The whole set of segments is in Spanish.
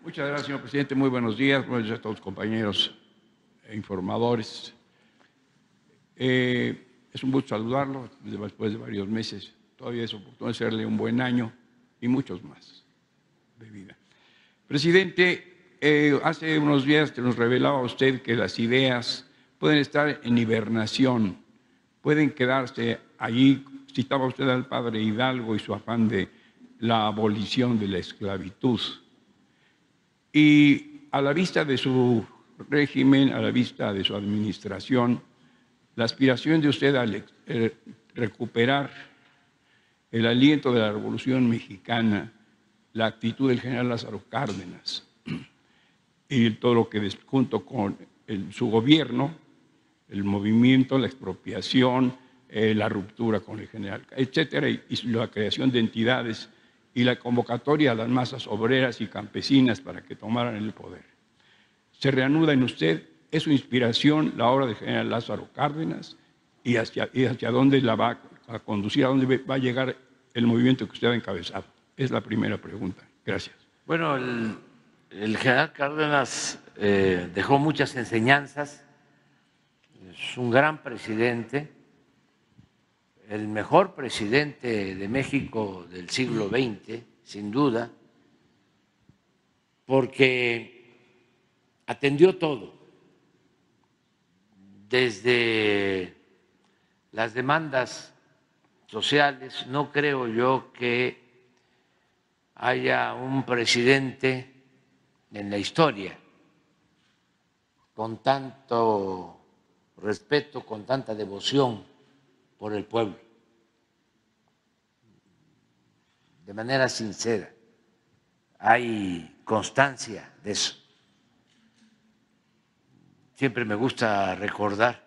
Muchas gracias, señor presidente. Muy buenos días. Buenos días a todos los compañeros e informadores. Es un gusto saludarlo después de varios meses. Todavía es oportuno desearle un buen año y muchos más de vida. Presidente, hace unos días nos revelaba usted que las ideas pueden estar en hibernación, pueden quedarse allí. Citaba usted al padre Hidalgo y su afán de la abolición de la esclavitud. Y a la vista de su régimen, a la vista de su administración, la aspiración de usted a recuperar el aliento de la Revolución Mexicana, la actitud del general Lázaro Cárdenas y todo lo que junto con su gobierno, el movimiento, la expropiación, la ruptura con el general, etcétera, y la creación de entidades y la convocatoria a las masas obreras y campesinas para que tomaran el poder. Se reanuda en usted, es su inspiración la obra del general Lázaro Cárdenas y hacia dónde la va a conducir, a dónde va a llegar el movimiento que usted ha encabezado. Es la primera pregunta. Gracias. Bueno, el general Cárdenas dejó muchas enseñanzas, es un gran presidente, el mejor presidente de México del siglo XX, sin duda, porque atendió todo, desde las demandas sociales. No creo yo que haya un presidente en la historia con tanto respeto, con tanta devoción por el pueblo, de manera sincera. Hay constancia de eso. Siempre me gusta recordar,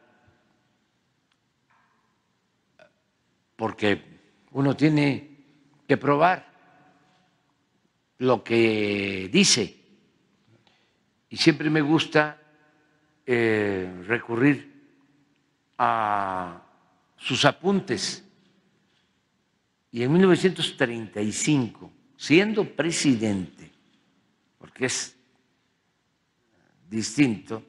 porque uno tiene que probar lo que dice, y siempre me gusta recurrir a sus apuntes. Y en 1935, siendo presidente, porque es distinto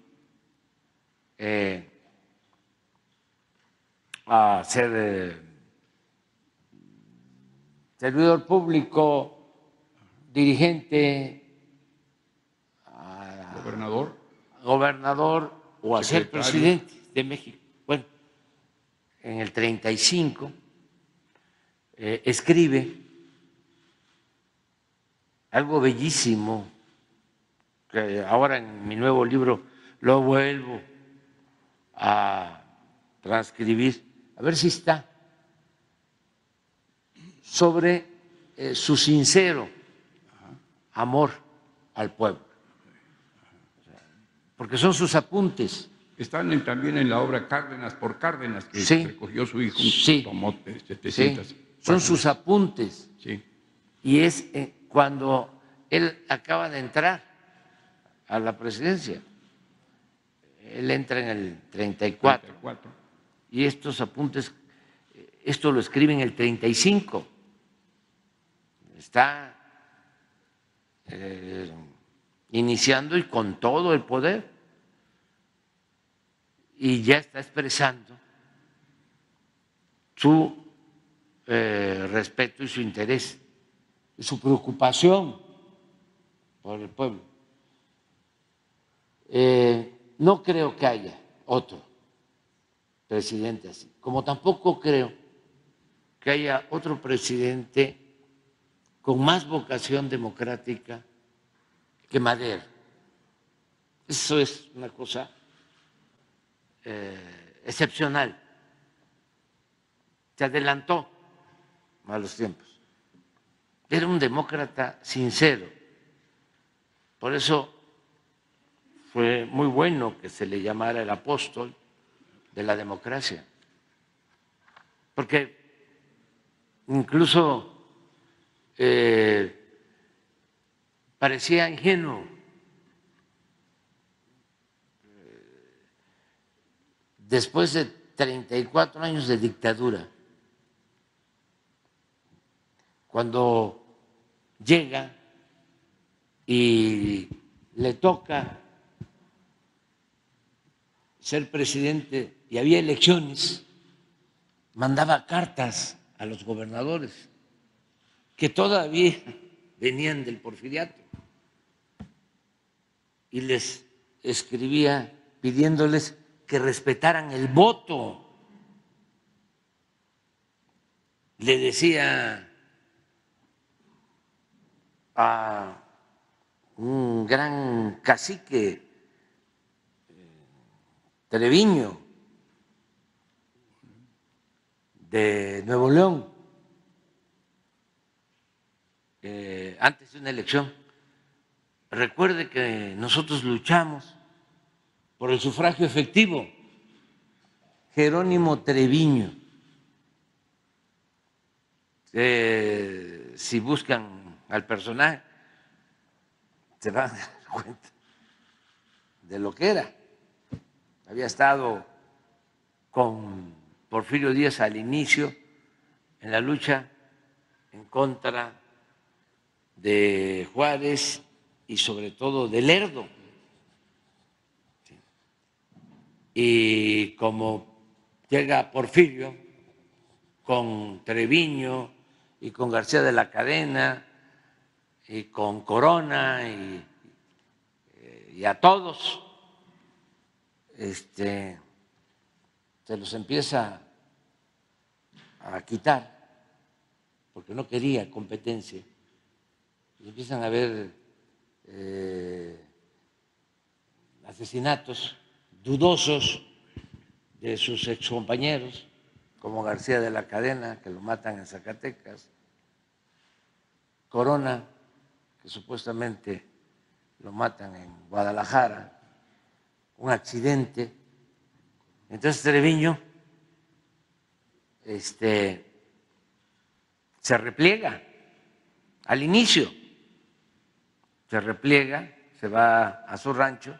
a ser servidor público, dirigente, gobernador o a ser presidente de México. Bueno, en el 35 escribe algo bellísimo, que ahora en mi nuevo libro lo vuelvo a transcribir, a ver si está, sobre su sincero amor al pueblo, porque son sus apuntes. Están también en la obra Cárdenas por Cárdenas, que sí, recogió su hijo, tomó 700. Sí, son sus apuntes. Sí. Y es cuando él acaba de entrar a la presidencia. Él entra en el 34. Y estos apuntes, esto lo escribe en el 35. Está iniciando y con todo el poder. Y ya está expresando su respeto y su interés, y su preocupación por el pueblo. No creo que haya otro presidente así, como tampoco creo que haya otro presidente con más vocación democrática que Madero. Eso es una cosa excepcional. Se adelantó a los tiempos. Era un demócrata sincero. Por eso fue muy bueno que se le llamara el apóstol de la democracia, porque incluso parecía ingenuo. Después de 34 años de dictadura, cuando llega y le toca ser presidente y había elecciones, mandaba cartas a los gobernadores que todavía venían del porfiriato y les escribía pidiéndoles que respetaran el voto. Le decía a un gran cacique, Treviño, de Nuevo León, antes de una elección: recuerde que nosotros luchamos por el sufragio efectivo. Jerónimo Treviño. Si buscan al personaje, se van a dar cuenta de lo que era. Había estado con Porfirio Díaz al inicio en la lucha en contra de Juárez y sobre todo de Lerdo. Y como llega Porfirio con Treviño y con García de la Cadena y con Corona y a todos, se los empieza a quitar porque no quería competencia. Y empiezan a haber asesinatos dudosos de sus excompañeros, como García de la Cadena, que lo matan en Zacatecas, Corona, que supuestamente lo matan en Guadalajara, un accidente. Entonces Treviño se repliega al inicio, se repliega, se va a su rancho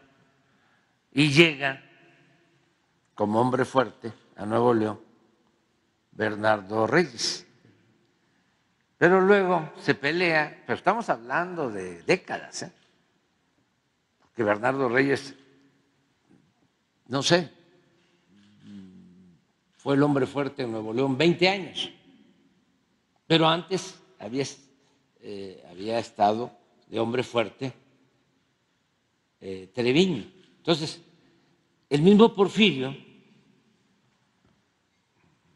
y llega como hombre fuerte a Nuevo León Bernardo Reyes. Pero luego se pelea, pero estamos hablando de décadas, porque Bernardo Reyes, no sé, fue el hombre fuerte en Nuevo León 20 años, pero antes había estado de hombre fuerte Treviño. Entonces, el mismo Porfirio,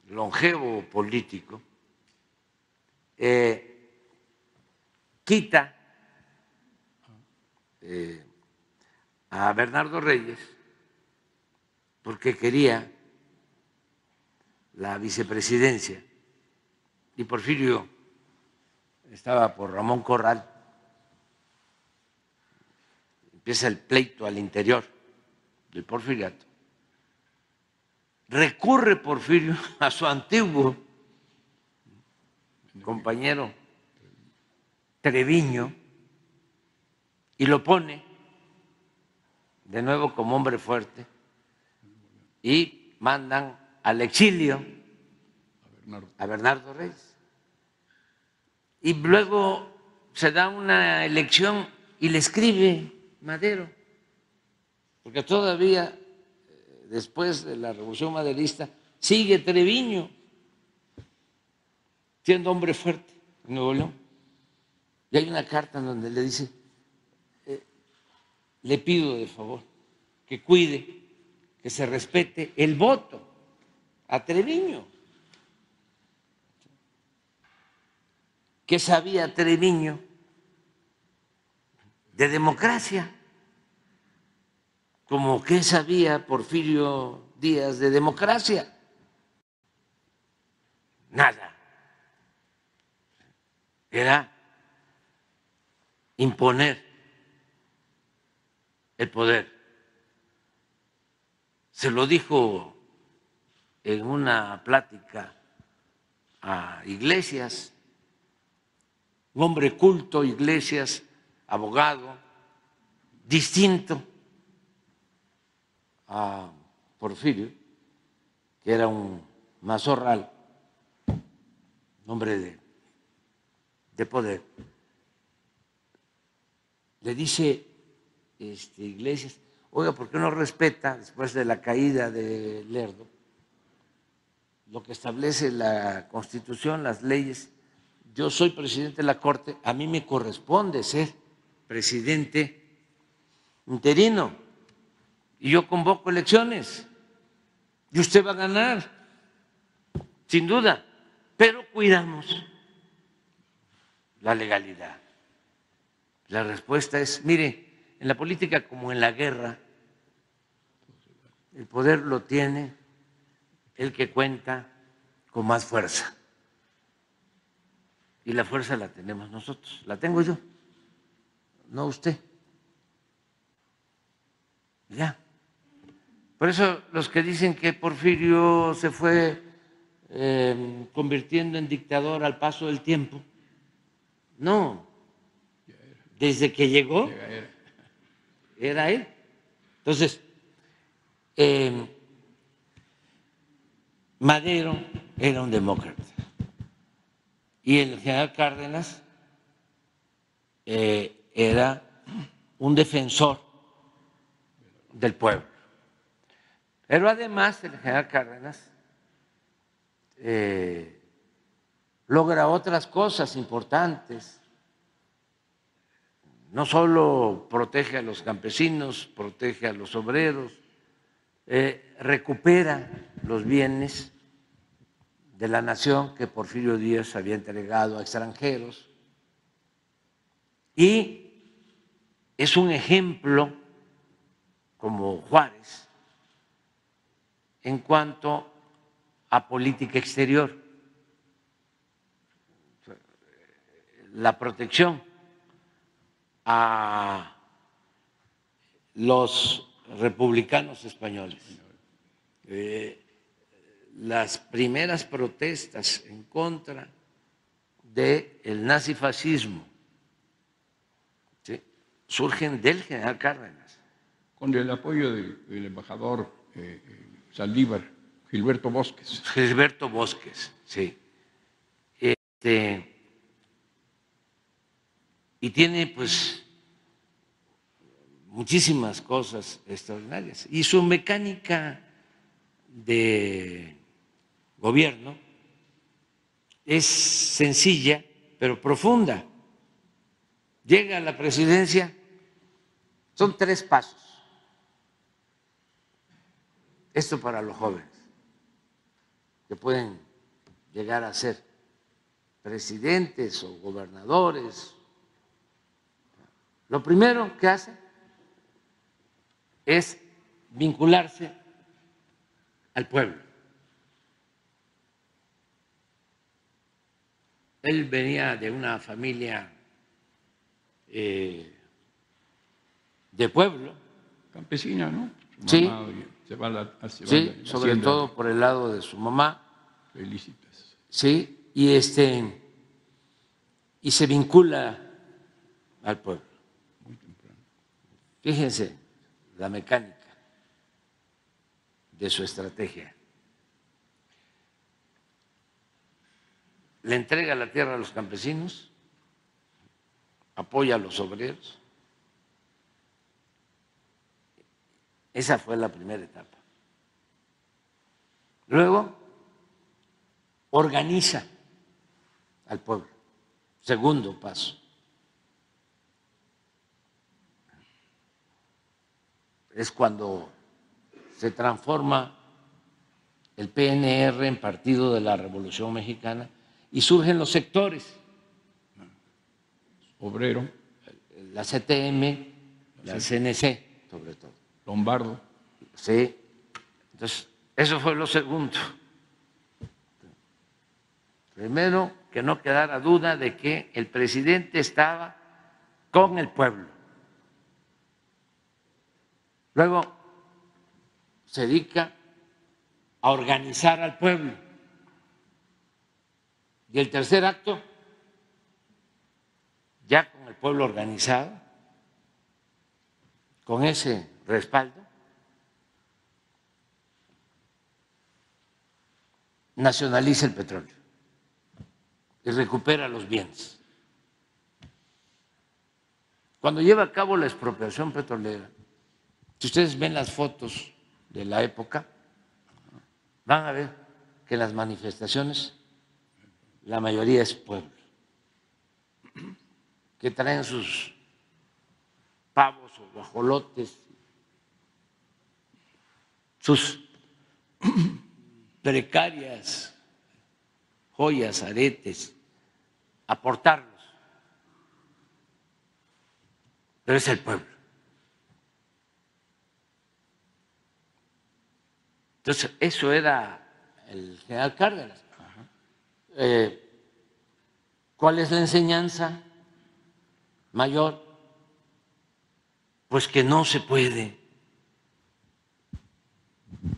longevo político, quita a Bernardo Reyes porque quería la vicepresidencia y Porfirio estaba por Ramón Corral. Empieza el pleito al interior del porfiriato. Recurre Porfirio a su antiguo compañero Treviño y lo pone de nuevo como hombre fuerte y mandan al exilio a Bernardo Reyes. Y luego se da una elección y le escribe Madero, porque todavía después de la Revolución Maderista sigue Treviño siendo hombre fuerte en Nuevo León. Y hay una carta en donde le dice: le pido de favor que cuide, que se respete el voto a Treviño. ¿Qué sabía Treviño de democracia? Como qué sabía Porfirio Díaz de democracia. Nada. Era imponer el poder. Se lo dijo en una plática a Iglesias, un hombre culto, Iglesias, abogado, distinto a Porfirio, que era un mazorral, hombre de poder. le dice Iglesias, oiga, ¿por qué no respeta, después de la caída de Lerdo, lo que establece la Constitución, las leyes? Yo soy presidente de la Corte, a mí me corresponde ser presidente interino y yo convoco elecciones y usted va a ganar, sin duda, pero cuidamos la legalidad. La respuesta es, mire, en la política como en la guerra, el poder lo tiene el que cuenta con más fuerza. Y la fuerza la tenemos nosotros, la tengo yo, no usted. Ya. Por eso los que dicen que Porfirio se fue convirtiendo en dictador al paso del tiempo, no, desde que llegó era él. Entonces, Madero era un demócrata y el general Cárdenas era un defensor del pueblo. Pero además el general Cárdenas logra otras cosas importantes. No solo protege a los campesinos, protege a los obreros, recupera los bienes de la nación que Porfirio Díaz había entregado a extranjeros y es un ejemplo, como Juárez, en cuanto a política exterior, la protección a los republicanos españoles. Las primeras protestas en contra del nazifascismo, ¿sí?, surgen del general Cárdenas. Con el apoyo del embajador Saldívar, Gilberto Bosques. Gilberto Bosques, sí. Y tiene pues muchísimas cosas extraordinarias. Y su mecánica de gobierno es sencilla, pero profunda. Llega a la presidencia, son 3 pasos. Esto para los jóvenes que pueden llegar a ser presidentes o gobernadores. Lo primero que hace es vincularse al pueblo. Él venía de una familia de pueblo. Campesina, ¿no? Sí, sí, sobre todo por el lado de su mamá. Felicitas. Sí, y se vincula al pueblo. Muy temprano. Fíjense la mecánica de su estrategia. Le entrega la tierra a los campesinos, apoya a los obreros. Esa fue la primera etapa. Luego, organiza al pueblo. Segundo paso. Es cuando se transforma el PNR en Partido de la Revolución Mexicana y surgen los sectores. Obrero. La CTM, la CNC, sobre todo. Lombardo. Sí. Entonces, eso fue lo segundo. Primero, que no quedara duda de que el presidente estaba con el pueblo. Luego, se dedica a organizar al pueblo. Y el tercer acto, ya con el pueblo organizado, con ese respaldo, nacionaliza el petróleo y recupera los bienes. Cuando lleva a cabo la expropiación petrolera, si ustedes ven las fotos de la época, van a ver que en las manifestaciones la mayoría es pueblo, que traen sus pavos o guajolotes, sus precarias joyas, aretes, aportarlos. Pero es el pueblo. Entonces, eso era el general Cárdenas. ¿Cuál es la enseñanza mayor? Pues que no se puede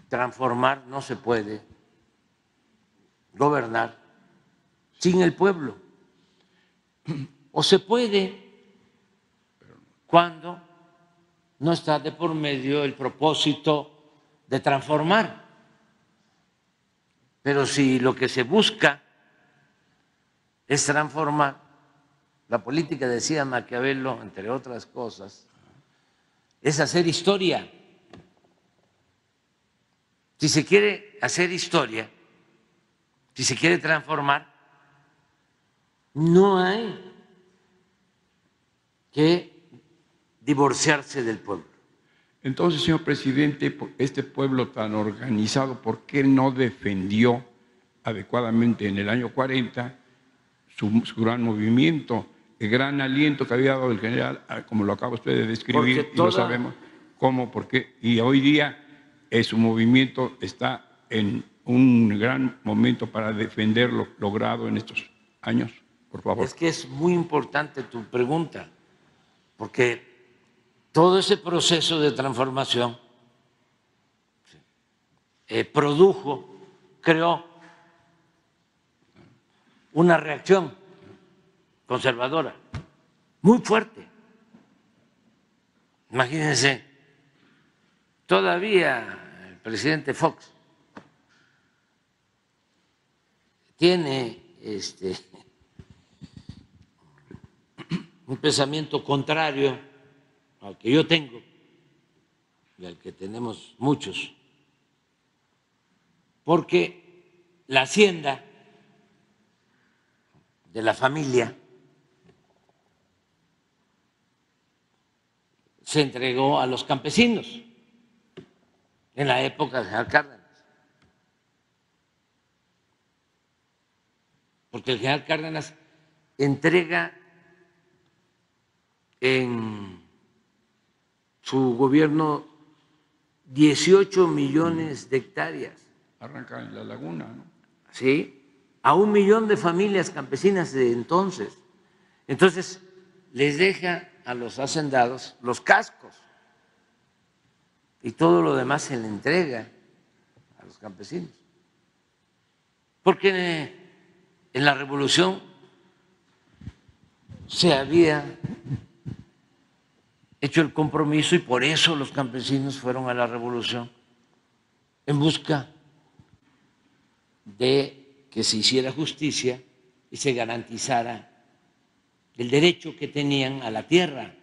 transformar, no se puede gobernar sin el pueblo. O se puede cuando no está de por medio el propósito de transformar. Pero si lo que se busca es transformar, la política, decía Maquiavelo, entre otras cosas, es hacer historia. Si se quiere hacer historia, si se quiere transformar, no hay que divorciarse del pueblo. Entonces, señor presidente, este pueblo tan organizado, ¿por qué no defendió adecuadamente en el año 40 su gran movimiento, el gran aliento que había dado el general, como lo acaba usted de describir, y lo sabemos cómo, por qué, y hoy día su movimiento está en un gran momento para defender lo logrado en estos años? Por favor. Es que es muy importante tu pregunta, porque todo ese proceso de transformación produjo, creó una reacción conservadora muy fuerte. Imagínense, todavía el presidente Fox tiene un pensamiento contrario al que yo tengo y al que tenemos muchos, porque la hacienda de la familia se entregó a los campesinos en la época de general Cárdenas, porque el general Cárdenas entrega en su gobierno 18 millones de hectáreas. Arranca en la laguna, ¿no? Sí, a 1 millón de familias campesinas de entonces. Entonces, les deja a los hacendados los cascos y todo lo demás se le entrega a los campesinos. Porque en la revolución se había hecho el compromiso y por eso los campesinos fueron a la revolución en busca de que se hiciera justicia y se garantizara el derecho que tenían a la tierra.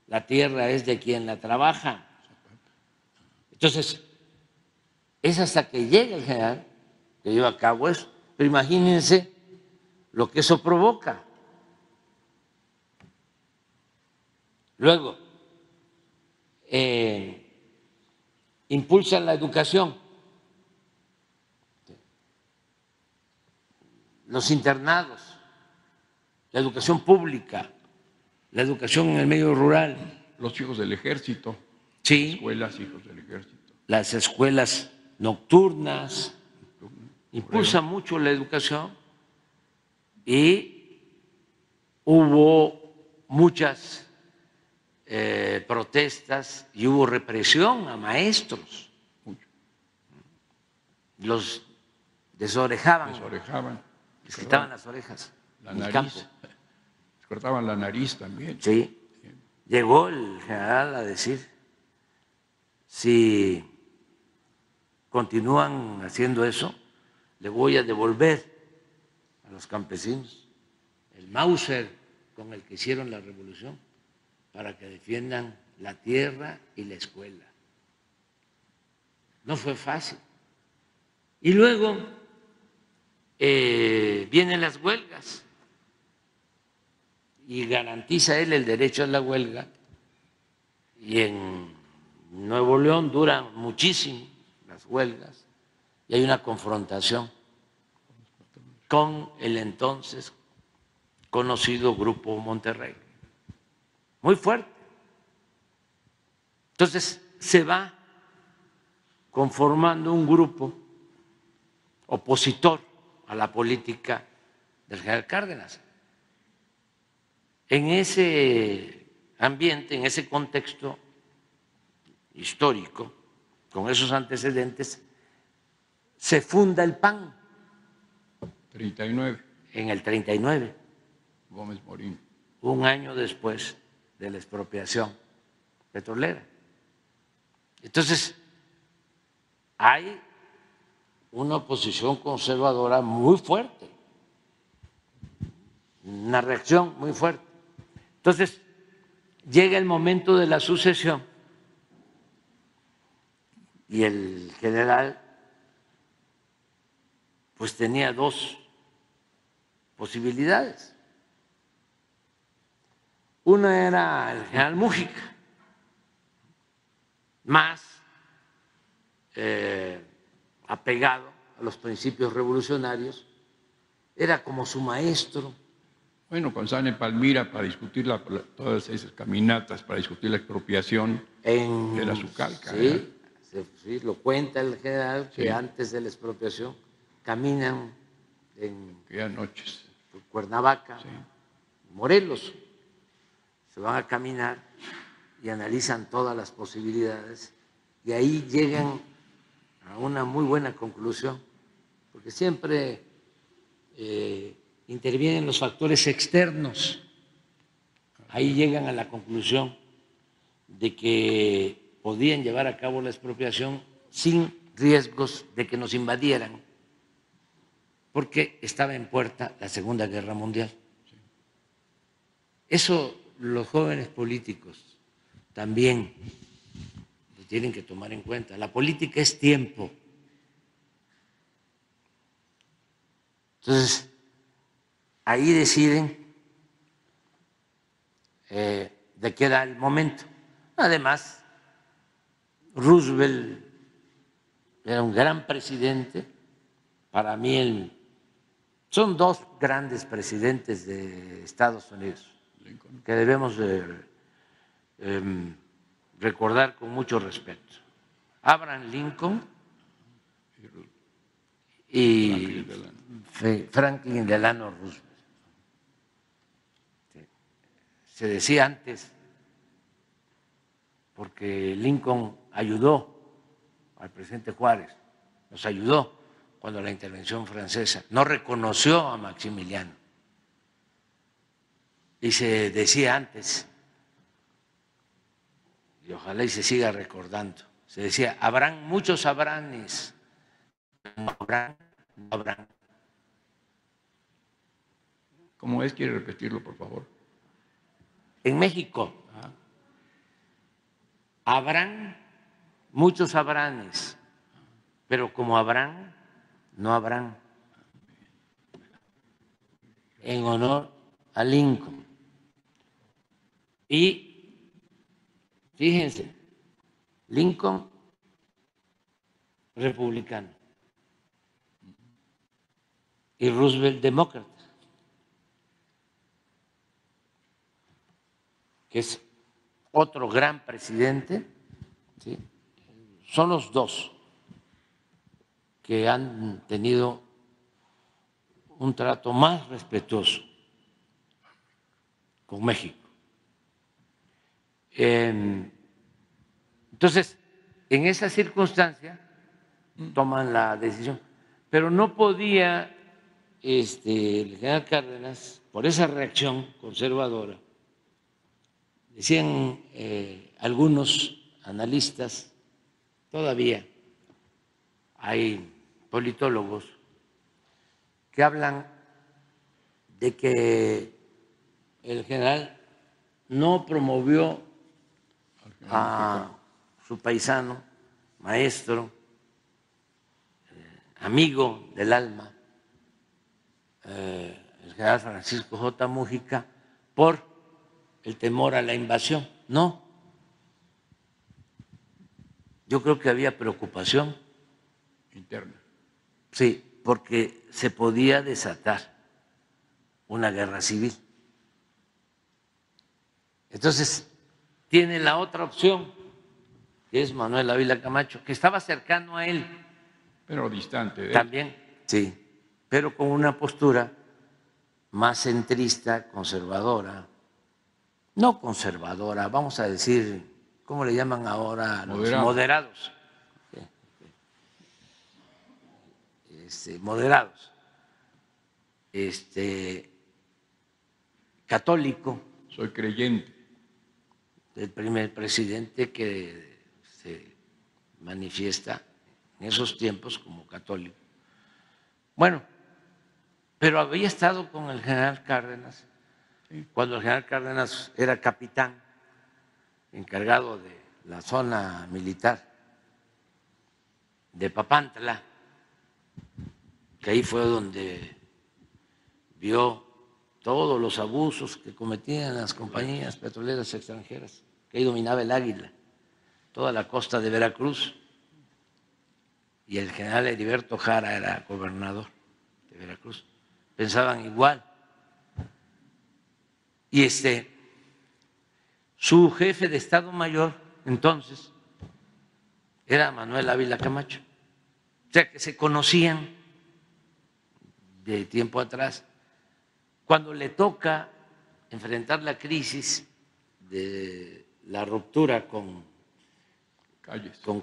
La tierra es de quien la trabaja. Entonces, es hasta que llega el general que lleva a cabo eso. Pero imagínense lo que eso provoca. Luego, impulsan la educación, los internados, la educación pública, la educación en el medio rural. Los hijos del ejército. Sí. Escuelas, hijos del ejército. Las escuelas nocturnas. Impulsa mucho la educación y hubo muchas protestas y hubo represión a maestros. Los desorejaban. Les quitaban las orejas. La nariz. Les cortaban la nariz también. Sí. Llegó el general a decir, si continúan haciendo eso, le voy a devolver a los campesinos el Mauser con el que hicieron la revolución. para que defiendan la tierra y la escuela. No fue fácil. Y luego vienen las huelgas y garantiza él el derecho a la huelga, y en Nuevo León duran muchísimo las huelgas y hay una confrontación con el entonces conocido Grupo Monterrey, muy fuerte. Entonces se va conformando un grupo opositor a la política del general Cárdenas. En ese ambiente, en ese contexto histórico, con esos antecedentes, se funda el PAN. 39. En el 39. Gómez Morín. Un año después de la expropiación petrolera. Entonces, hay una oposición conservadora muy fuerte, una reacción muy fuerte. Entonces, llega el momento de la sucesión y el general pues tenía dos posibilidades. Una era el general Mújica, más apegado a los principios revolucionarios, era como su maestro. Bueno, cuando sale en Palmira para discutir todas esas caminatas, para discutir la expropiación, era su calca. Sí, sí, lo cuenta el general, que antes de la expropiación caminan en aquellas noches. Cuernavaca, Morelos, se van a caminar y analizan todas las posibilidades y ahí llegan a una muy buena conclusión, porque siempre intervienen los factores externos. Ahí llegan a la conclusión de que podían llevar a cabo la expropiación sin riesgos de que nos invadieran, porque estaba en puerta la Segunda Guerra Mundial. Eso los jóvenes políticos también lo tienen que tomar en cuenta. La política es tiempo. Entonces, ahí deciden de qué era el momento. Además, Roosevelt era un gran presidente. Para mí, son dos grandes presidentes de Estados Unidos que debemos recordar con mucho respeto. Abraham Lincoln y Franklin Delano Roosevelt. Se decía antes, porque Lincoln ayudó al presidente Juárez, nos ayudó cuando la intervención francesa, no reconoció a Maximiliano. Y se decía antes, y ojalá y se siga recordando, se decía, habrán muchos Abranes, no habrán. ¿Cómo es? ¿Quiere repetirlo, por favor? En México habrán muchos Abranes, pero como habrán, no habrán. En honor a Lincoln. Y fíjense, Lincoln republicano y Roosevelt demócrata, que es otro gran presidente, ¿sí? Son los dos que han tenido un trato más respetuoso con México. Entonces, en esa circunstancia toman la decisión, pero no podía el general Cárdenas, por esa reacción conservadora, decían algunos analistas, todavía hay politólogos que hablan de que el general no promovió a su paisano, maestro, amigo del alma, el general Francisco J. Múgica, por el temor a la invasión. No. Yo creo que había preocupación interna. Sí, porque se podía desatar una guerra civil. Entonces, tiene la otra opción, que es Manuel Ávila Camacho, que estaba cercano a él. Pero distante de él. También, sí, pero con una postura más centrista, conservadora. No conservadora, vamos a decir, ¿cómo le llaman ahora? Los moderados. Moderados. Católico. Soy creyente. El primer presidente que se manifiesta en esos tiempos como católico. Bueno, pero había estado con el general Cárdenas, cuando el general Cárdenas era capitán, encargado de la zona militar de Papantla, que ahí fue donde vio todos los abusos que cometían las compañías petroleras extranjeras, que ahí dominaba el Águila, toda la costa de Veracruz, y el general Heriberto Jara era gobernador de Veracruz. Pensaban igual. Y su jefe de Estado Mayor entonces era Manuel Ávila Camacho. O sea que se conocían de tiempo atrás. Cuando le toca enfrentar la crisis de la ruptura con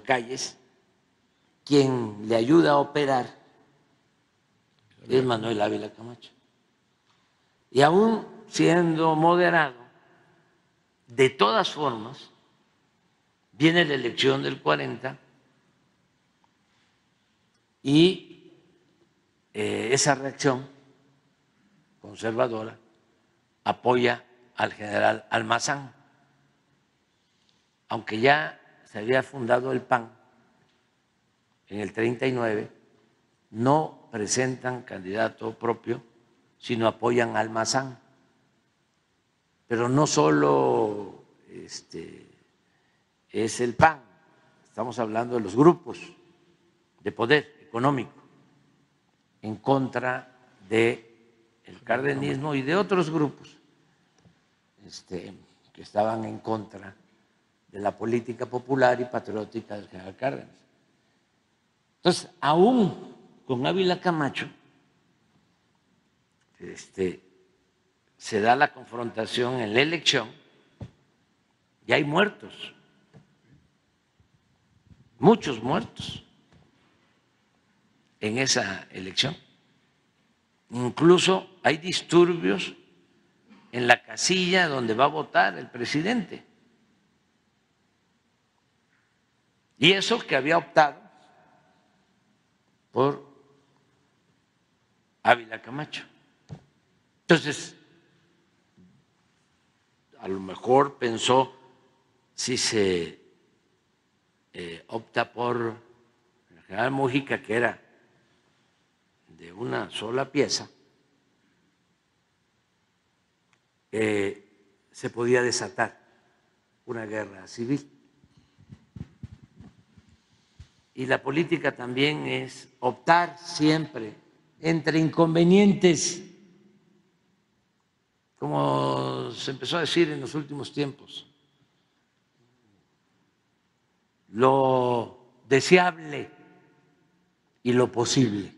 Calles, quien le ayuda a operar es Manuel Ávila Camacho. Y aún siendo moderado, de todas formas, viene la elección del 40 y esa reacción conservadora apoya al general Almazán, aunque ya se había fundado el PAN en el 39, no presentan candidato propio, sino apoyan a Almazán. Pero no solo es el PAN, estamos hablando de los grupos de poder económico en contra del cardenismo y de otros grupos que estaban en contra de la política popular y patriótica del general Cárdenas. Entonces, aún con Ávila Camacho, se da la confrontación en la elección y hay muertos, muchos muertos en esa elección. Incluso hay disturbios en la casilla donde va a votar el presidente. Y eso que había optado por Ávila Camacho. Entonces, a lo mejor pensó, si se opta por el general Múgica, que era de una sola pieza, se podía desatar una guerra civil. Y la política también es optar siempre entre inconvenientes, como se empezó a decir en los últimos tiempos, lo deseable y lo posible.